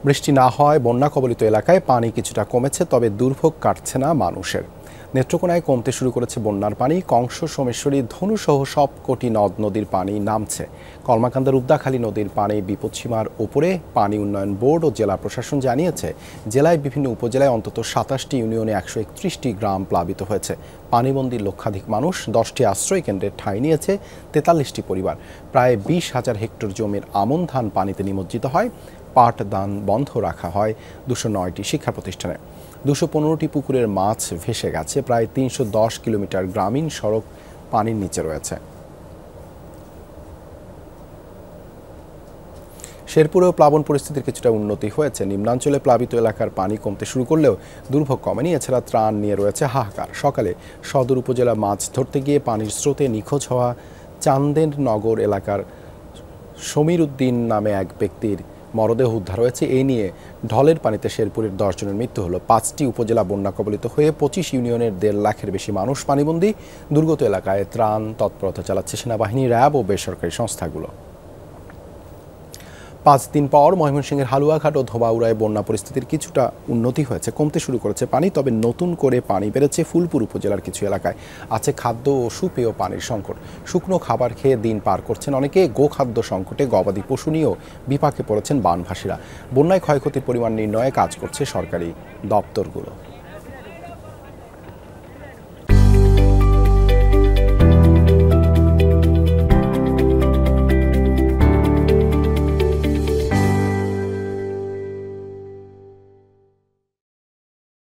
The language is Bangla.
বৃষ্টি না হওয়ায় বন্যা কবলিত এলাকায় পানি কিছুটা কমেছে, তবে দুর্ভোগ কাটছে না মানুষের। নেত্রকোনায় কমতে শুরু করেছে বন্যার পানি। কংস, সোমেশ্বরী, ধনুসহ সবকটি নদ নদীর পানি নামছে। কলমাকান্দার উদ্দাখালী নদীর পানি বিপদসীমার ওপরে। পানি উন্নয়ন বোর্ড ও জেলা প্রশাসন জানিয়েছে, জেলায় বিভিন্ন উপজেলায় অন্তত ২৭টি ইউনিয়নে ১৩১টি গ্রাম প্লাবিত হয়েছে। পানিবন্দী লক্ষাধিক মানুষ। ১০টি আশ্রয় কেন্দ্রের ঠাঁই নিয়েছে ৪৩টি পরিবার। প্রায় ২০,০০০ হেক্টর জমির আমন ধান পানিতে নিমজ্জিত হয়। পাট দান বন্ধ রাখা হয় ২০৯টি শিক্ষা প্রতিষ্ঠানে। ২১৫টি পুকুরের মাছ ভেসে গেছে। প্রায় ৩১০ কিলোমিটার গ্রামীণ সড়ক পানির নিচে রয়েছে। শেরপুরেও প্লাবন পরিস্থিতির কিছুটা উন্নতি হয়েছে। নিম্নাঞ্চলে প্লাবিত এলাকার পানি কমতে শুরু করলেও দুর্ভোগ কমেনি। এছাড়া ত্রাণ নিয়ে রয়েছে হাহাকার। সকালে সদর উপজেলা মাছ ধরতে গিয়ে পানির স্রোতে নিখোঁজ হওয়া চান্দের নগর এলাকার সমীর উদ্দিন নামে এক ব্যক্তির মরদেহ উদ্ধার হয়েছে। এই নিয়ে ঢলের পানিতে শেরপুরের ১০ জনের মৃত্যু হলো। ৫টি উপজেলা বন্যা কবলিত হয়ে ২৫ ইউনিয়নের ১.৫ লাখের বেশি মানুষ পানিবন্দী। দুর্গত এলাকায় ত্রাণ তৎপরতা চালাচ্ছে সেনাবাহিনী, র্যাব ও বেসরকারি সংস্থাগুলো। ৫ দিন পর ময়মনসিংহের হালুয়াঘাট ও ধোবাউড়ায় বন্যা পরিস্থিতির কিছুটা উন্নতি হয়েছে। কমতে শুরু করেছে পানি, তবে নতুন করে পানি বেড়েছে ফুলপুর উপজেলার কিছু এলাকায়। আছে খাদ্য ও সুপেয় পানির সংকট। শুকনো খাবার খেয়ে দিন পার করছেন অনেকে। গোখাদ্য সংকটে গবাদি পশু নিয়েও বিপাকে পড়েছেন বানভাসীরা। বন্যায় ক্ষয়ক্ষতির পরিমাণ নির্ণয়ে কাজ করছে সরকারি দপ্তরগুলো।